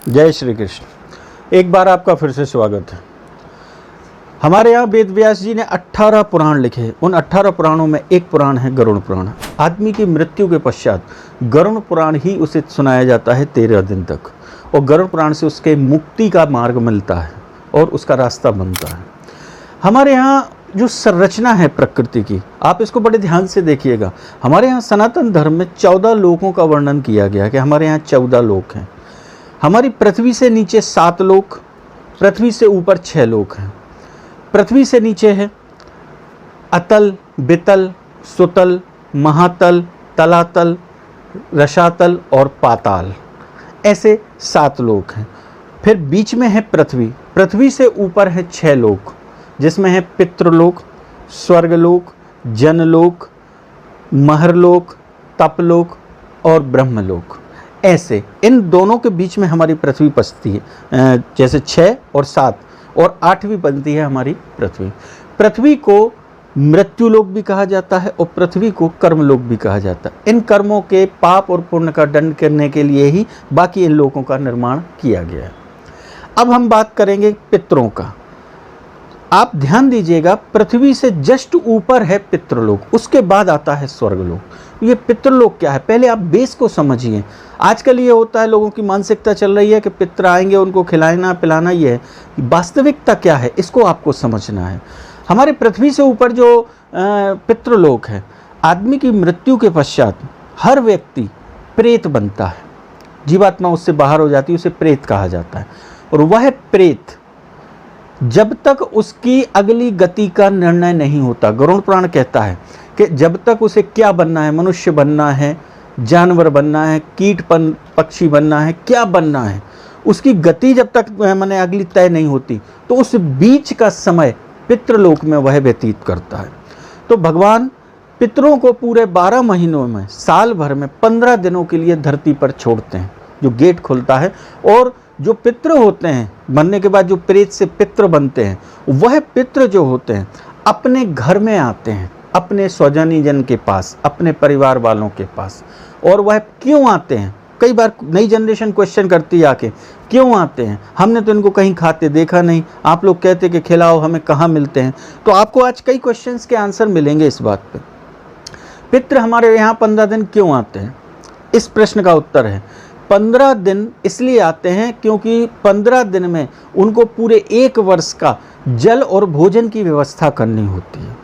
जय श्री कृष्ण। एक बार आपका फिर से स्वागत है। हमारे यहाँ वेद व्यास जी ने 18 पुराण लिखे। उन 18 पुराणों में एक पुराण है गरुड़ पुराण। आदमी की मृत्यु के पश्चात गरुड़ पुराण ही उसे सुनाया जाता है 13 दिन तक, और गरुड़ पुराण से उसके मुक्ति का मार्ग मिलता है और उसका रास्ता बनता है। हमारे यहाँ जो संरचना है प्रकृति की, आप इसको बड़े ध्यान से देखिएगा। हमारे यहाँ सनातन धर्म में 14 लोकों का वर्णन किया गया है कि हमारे यहाँ 14 लोक हैं। हमारी पृथ्वी से नीचे 7 लोक, पृथ्वी से ऊपर 6 लोक हैं। पृथ्वी से नीचे है अतल, बितल, सुतल, महातल, तलातल, रसातल और पाताल, ऐसे 7 लोक हैं। फिर बीच में है पृथ्वी। पृथ्वी से ऊपर है 6 लोक, जिसमें है पितृलोक, स्वर्गलोक, जनलोक, महरलोक, तपलोक और ब्रह्मलोक। ऐसे इन दोनों के बीच में हमारी पृथ्वी बसती है। जैसे 6 और 7 और 8वीं बनती है हमारी पृथ्वी। पृथ्वी को मृत्युलोक भी कहा जाता है और पृथ्वी को कर्मलोक भी कहा जाता है। इन कर्मों के पाप और पुण्य का दंड करने के लिए ही बाकी इन लोकों का निर्माण किया गया है। अब हम बात करेंगे पितरों का। आप ध्यान दीजिएगा, पृथ्वी से जस्ट ऊपर है पितृलोक, उसके बाद आता है स्वर्गलोक। ये पितृलोक क्या है, पहले आप बेस को समझिए। आजकल ये होता है, लोगों की मानसिकता चल रही है कि पितर आएंगे उनको खिलाना पिलाना, ये है। वास्तविकता क्या है इसको आपको समझना है। हमारे पृथ्वी से ऊपर जो पितृलोक है, आदमी की मृत्यु के पश्चात हर व्यक्ति प्रेत बनता है। जीवात्मा उससे बाहर हो जाती है, उसे प्रेत कहा जाता है। और वह प्रेत जब तक उसकी अगली गति का निर्णय नहीं होता, गरुड़ पुराण कहता है कि जब तक उसे क्या बनना है, मनुष्य बनना है, जानवर बनना है, कीट पक्षी बनना है, क्या बनना है, उसकी गति जब तक मैंने अगली तय नहीं होती, तो उस बीच का समय पितृलोक में वह व्यतीत करता है। तो भगवान पितरों को पूरे 12 महीनों में, साल भर में 15 दिनों के लिए धरती पर छोड़ते हैं, जो गेट खुलता है। और जो पितृ होते हैं, मरने के बाद जो प्रेत से पितृ बनते हैं, वह पितृ जो होते हैं अपने घर में आते हैं, अपने स्वजनी जन के पास, अपने परिवार वालों के पास। और वह क्यों आते हैं, कई बार नई जनरेशन क्वेश्चन करती है आके, क्यों आते हैं, हमने तो इनको कहीं खाते देखा नहीं, आप लोग कहते कि खिलाओ, हमें कहाँ मिलते हैं। तो आपको आज कई क्वेश्चंस के आंसर मिलेंगे इस बात पे। पितृ हमारे यहाँ 15 दिन क्यों आते हैं, इस प्रश्न का उत्तर है 15 दिन इसलिए आते हैं क्योंकि 15 दिन में उनको पूरे 1 वर्ष का जल और भोजन की व्यवस्था करनी होती है।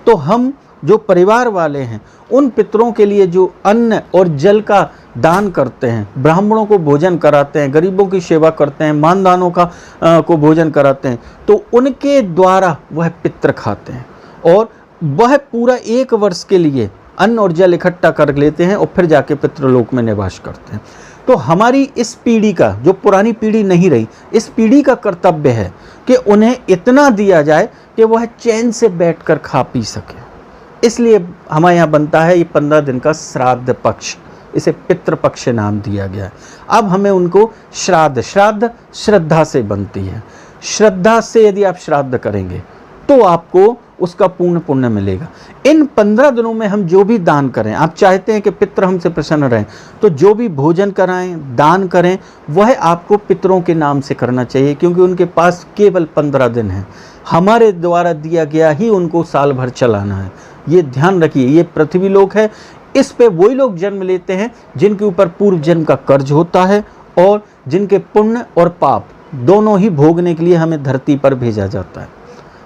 तो हम जो परिवार वाले हैं, उन पितरों के लिए जो अन्न और जल का दान करते हैं, ब्राह्मणों को भोजन कराते हैं, गरीबों की सेवा करते हैं, मानदानों को भोजन कराते हैं, तो उनके द्वारा वह पितर खाते हैं। और वह पूरा 1 वर्ष के लिए अन्न और जल इकट्ठा कर लेते हैं और फिर जाके पितृलोक में निवास करते हैं। तो हमारी इस पीढ़ी का, जो पुरानी पीढ़ी नहीं रही, इस पीढ़ी का कर्तव्य है कि उन्हें इतना दिया जाए कि वह चैन से बैठकर खा पी सके। इसलिए हमारे यहाँ बनता है ये 15 दिन का श्राद्ध पक्ष, इसे पितृपक्ष नाम दिया गया है। अब हमें उनको श्राद्ध श्रद्धा से बनती है। श्रद्धा से यदि आप श्राद्ध करेंगे तो आपको उसका पूर्ण पुण्य मिलेगा। इन 15 दिनों में हम जो भी दान करें, आप चाहते हैं कि पितर हमसे प्रसन्न रहें, तो जो भी भोजन कराएं, दान करें, वह आपको पितरों के नाम से करना चाहिए, क्योंकि उनके पास केवल 15 दिन है। हमारे द्वारा दिया गया ही उनको साल भर चलाना है। ये ध्यान रखिए, ये पृथ्वी लोक है। इस पे वही लोग जन्म लेते हैं जिनके ऊपर पूर्व जन्म का कर्ज होता है और जिनके पुण्य और पाप दोनों ही भोगने के लिए हमें धरती पर भेजा जाता है।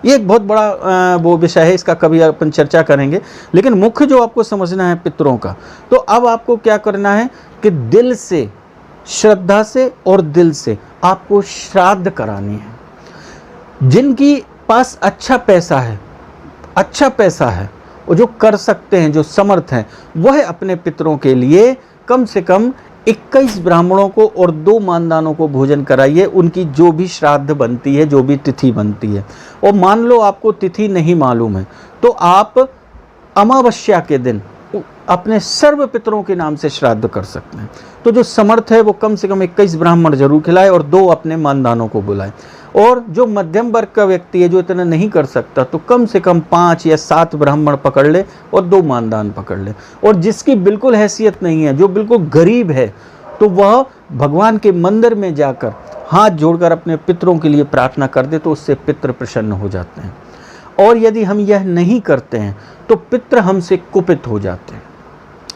ये एक बहुत बड़ा वो विषय है, इसका कभी अपन चर्चा करेंगे। लेकिन मुख्य जो आपको समझना है पितरों का, तो अब आपको क्या करना है कि दिल से, श्रद्धा से और दिल से आपको श्राद्ध करानी है। जिनकी पास अच्छा पैसा है और जो कर सकते हैं, जो समर्थ हैं, वह अपने पितरों के लिए कम से कम 21 ब्राह्मणों को और 2 मानदानों को भोजन कराइए। उनकी जो भी श्राद्ध बनती है, जो भी तिथि बनती है। और मान लो आपको तिथि नहीं मालूम है, तो आप अमावस्या के दिन अपने सर्व पितरों के नाम से श्राद्ध कर सकते हैं। तो जो समर्थ है वो कम से कम 21 ब्राह्मण जरूर खिलाए और 2 अपने मानदानों को बुलाए। और जो मध्यम वर्ग का व्यक्ति है, जो इतना नहीं कर सकता, तो कम से कम 5 या 7 ब्राह्मण पकड़ ले और 2 मानदान पकड़ ले। और जिसकी बिल्कुल हैसियत नहीं है, जो बिल्कुल गरीब है, तो वह भगवान के मंदिर में जाकर हाथ जोड़कर अपने पितरों के लिए प्रार्थना कर दे तो उससे पितर प्रसन्न हो जाते हैं। और यदि हम यह नहीं करते हैं तो पितर हमसे कुपित हो जाते हैं।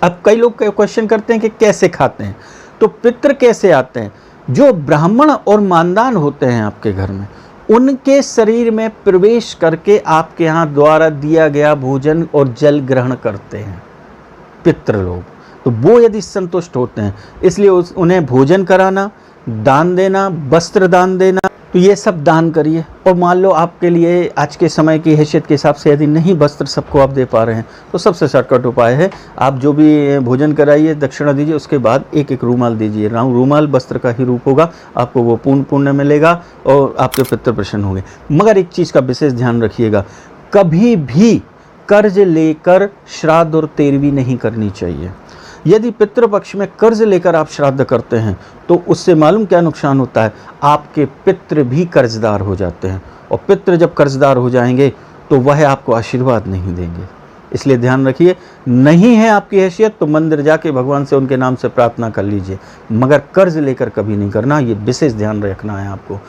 अब कई लोग क्वेश्चन करते हैं कि कैसे खाते हैं, तो पितर कैसे आते हैं? जो ब्राह्मण और मानदान होते हैं आपके घर में, उनके शरीर में प्रवेश करके आपके यहाँ द्वारा दिया गया भोजन और जल ग्रहण करते हैं पितृ लोग। तो वो यदि संतुष्ट होते हैं, इसलिए उन्हें भोजन कराना, दान देना, वस्त्र दान देना, तो ये सब दान करिए। और मान लो आपके लिए आज के समय की हैसियत के हिसाब से यदि नहीं वस्त्र सबको आप दे पा रहे हैं, तो सबसे शॉर्टकट उपाय है, आप जो भी भोजन कराइए, दक्षिणा दीजिए, उसके बाद एक एक रूमाल दीजिए। रूमाल वस्त्र का ही रूप होगा, आपको वो पूर्ण पुण्य मिलेगा और आपके पितृ प्रसन्न होंगे। मगर एक चीज़ का विशेष ध्यान रखिएगा, कभी भी कर्ज लेकर श्राद्ध और तेरवी नहीं करनी चाहिए। यदि पितृपक्ष में कर्ज लेकर आप श्राद्ध करते हैं तो उससे मालूम क्या नुकसान होता है, आपके पितृ भी कर्जदार हो जाते हैं, और पितृ जब कर्जदार हो जाएंगे तो वह आपको आशीर्वाद नहीं देंगे। इसलिए ध्यान रखिए, नहीं है आपकी हैसियत तो मंदिर जाके भगवान से उनके नाम से प्रार्थना कर लीजिए, मगर कर्ज लेकर कभी नहीं करना, ये विशेष ध्यान रखना है आपको।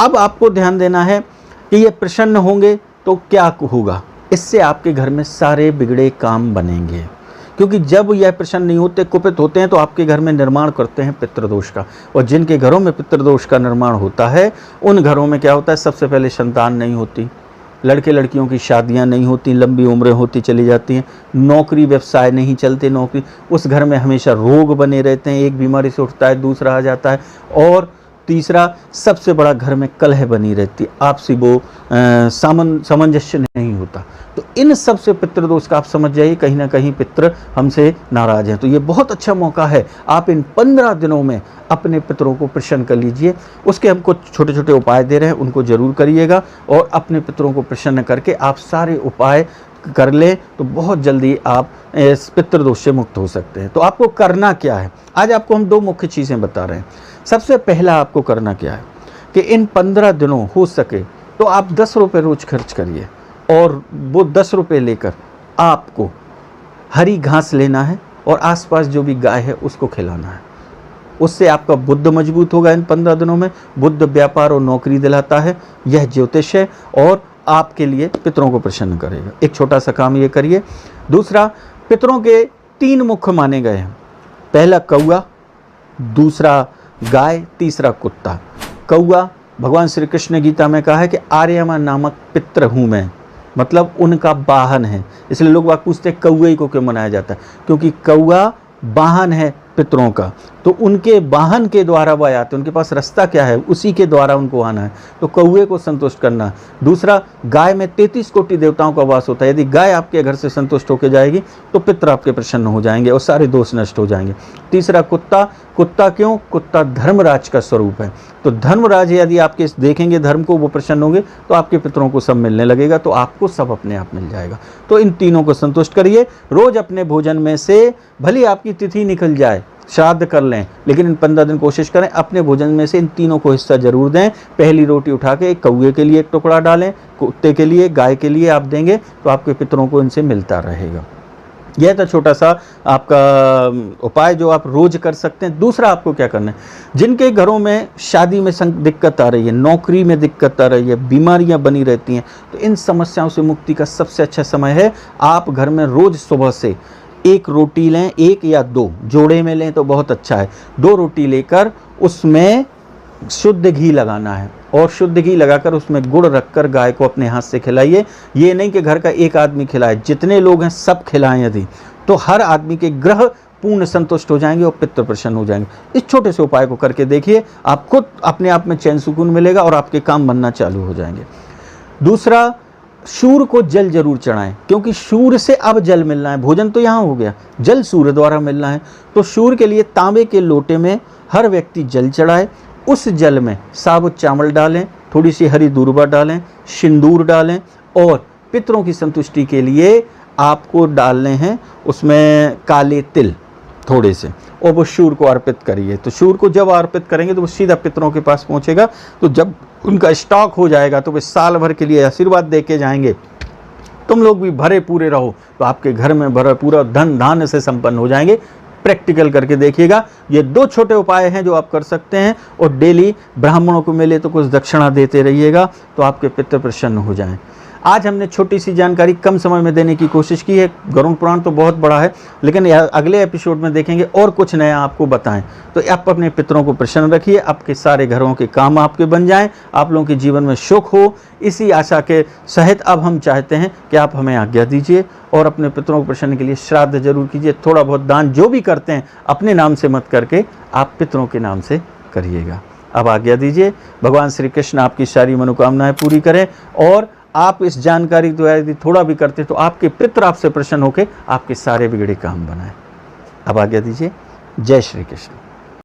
अब आपको ध्यान देना है कि ये प्रसन्न होंगे तो क्या होगा, इससे आपके घर में सारे बिगड़े काम बनेंगे। क्योंकि जब यह प्रसन्न नहीं होते, कुपित होते हैं, तो आपके घर में निर्माण करते हैं पितृदोष का। और जिनके घरों में पितृदोष का निर्माण होता है, उन घरों में क्या होता है, सबसे पहले संतान नहीं होती, लड़के लड़कियों की शादियां नहीं होती, लंबी उम्रें होती चली जाती हैं, नौकरी व्यवसाय नहीं चलते, नौकरी, उस घर में हमेशा रोग बने रहते हैं, एक बीमारी से उठता है दूसरा आ जाता है, और तीसरा सबसे बड़ा घर में कलह बनी रहती है, आपसी वो सामंजस्य नहीं होता। तो इन सब से पितृदोष का आप समझ जाइए, कहीं ना कहीं पितृ हमसे नाराज हैं। तो ये बहुत अच्छा मौका है, आप इन 15 दिनों में अपने पितरों को प्रसन्न कर लीजिए। उसके हम कुछ छोटे छोटे उपाय दे रहे हैं, उनको जरूर करिएगा, और अपने पितरों को प्रसन्न करके आप सारे उपाय कर लें तो बहुत जल्दी आप इस पितृदोष से मुक्त हो सकते हैं। तो आपको करना क्या है, आज आपको हम 2 मुख्य चीज़ें बता रहे हैं। सबसे पहला आपको करना क्या है कि इन 15 दिनों हो सके तो आप 10 रुपये रोज खर्च करिए, और वो 10 रुपये लेकर आपको हरी घास लेना है और आसपास जो भी गाय है उसको खिलाना है। उससे आपका बुद्ध मजबूत होगा। इन 15 दिनों में बुद्ध व्यापार और नौकरी दिलाता है, यह ज्योतिष है, और आपके लिए पितरों को प्रसन्न करेगा। एक छोटा सा काम ये करिए। दूसरा, पितरों के 3 मुख्य माने गए हैं, पहला कौआ, दूसरा गाय, तीसरा कुत्ता। कौआ, भगवान श्री कृष्ण ने गीता में कहा है कि आर्यमा नामक पितृ हूँ मैं, मतलब उनका वाहन है। इसलिए लोग बात पूछते हैं कौए को क्यों मनाया जाता है, क्योंकि कौआ वाहन है पितरों का, तो उनके वाहन के द्वारा वह आते हैं, उनके पास रास्ता क्या है, उसी के द्वारा उनको आना है, तो कौए को संतुष्ट करना। दूसरा, गाय में 33 कोटि देवताओं का वास होता है, यदि गाय आपके घर से संतुष्ट होकर जाएगी तो पितर आपके प्रसन्न हो जाएंगे और सारे दोष नष्ट हो जाएंगे। तीसरा, कुत्ता। कुत्ता क्यों? कुत्ता धर्मराज का स्वरूप है, तो धर्मराज यदि आपके देखेंगे धर्म को, वो प्रसन्न होंगे तो आपके पितरों को सब मिलने लगेगा, तो आपको सब अपने आप मिल जाएगा। तो इन तीनों को संतुष्ट करिए। रोज अपने भोजन में से, भले आपकी तिथि निकल जाए, श्राद्ध कर लें, लेकिन इन 15 दिन कोशिश करें अपने भोजन में से इन तीनों को हिस्सा जरूर दें। पहली रोटी उठा के एक कौए के लिए एक टुकड़ा डालें, कुत्ते के लिए, गाय के लिए आप देंगे तो आपके पितरों को इनसे मिलता रहेगा। यह था छोटा सा आपका उपाय जो आप रोज कर सकते हैं। दूसरा, आपको क्या करना है, जिनके घरों में शादी में दिक्कत आ रही है, नौकरी में दिक्कत आ रही है, बीमारियां बनी रहती हैं, तो इन समस्याओं से मुक्ति का सबसे अच्छा समय है, आप घर में रोज सुबह से 1 रोटी लें, 1 या 2 जोड़े में लें तो बहुत अच्छा है। 2 रोटी लेकर उसमें शुद्ध घी लगाना है, और शुद्ध घी लगाकर उसमें गुड़ रखकर गाय को अपने हाथ से खिलाइए। ये नहीं कि घर का एक आदमी खिलाए, जितने लोग हैं सब खिलाएं यदि, तो हर आदमी के ग्रह पूर्ण संतुष्ट हो जाएंगे और पितृ प्रसन्न हो जाएंगे। इस छोटे से उपाय को करके देखिए, आप खुद अपने आप में चैन सुकून मिलेगा और आपके काम बनना चालू हो जाएंगे। दूसरा, सूर्य को जल जरूर चढ़ाएं, क्योंकि सूर्य से अब जल मिलना है, भोजन तो यहाँ हो गया, जल सूर्य द्वारा मिलना है, तो सूर्य के लिए तांबे के लोटे में हर व्यक्ति जल चढ़ाए। उस जल में साबुत चावल डालें, थोड़ी सी हरी दूर्वा डालें, सिंदूर डालें, और पितरों की संतुष्टि के लिए आपको डालने हैं उसमें काले तिल थोड़े से, और वो सूर्य को अर्पित करिए। तो सूर्य को जब अर्पित करेंगे तो वो सीधा पितरों के पास पहुंचेगा, तो जब उनका स्टॉक हो जाएगा तो वे साल भर के लिए आशीर्वाद दे के जाएंगे। तुम लोग भी भरे पूरे रहो, तो आपके घर में भरा पूरा धन धान्य से संपन्न हो जाएंगे। प्रैक्टिकल करके देखिएगा। ये 2 छोटे उपाय हैं जो आप कर सकते हैं, और डेली ब्राह्मणों को मिले तो कुछ दक्षिणा देते रहिएगा, तो आपके पितृ प्रसन्न हो जाएं। आज हमने छोटी सी जानकारी कम समय में देने की कोशिश की है। गरुड़ पुराण तो बहुत बड़ा है, लेकिन अगले एपिसोड में देखेंगे और कुछ नया आपको बताएं। तो आप अपने पितरों को प्रसन्न रखिए, आपके सारे घरों के काम आपके बन जाएं, आप लोगों के जीवन में सुख हो, इसी आशा के सहित अब हम चाहते हैं कि आप हमें आज्ञा दीजिए और अपने पितरों को प्रसन्न के लिए श्राद्ध जरूर कीजिए। थोड़ा बहुत दान जो भी करते हैं अपने नाम से मत करके आप पितरों के नाम से करिएगा। अब आज्ञा दीजिए। भगवान श्री कृष्ण आपकी सारी मनोकामनाएं पूरी करें, और आप इस जानकारी द्वारा यदि थोड़ा भी करते तो आपके पितृ आपसे प्रसन्न होकर आपके सारे बिगड़े काम बनाएं। अब आज्ञा दीजिए। जय श्री कृष्ण।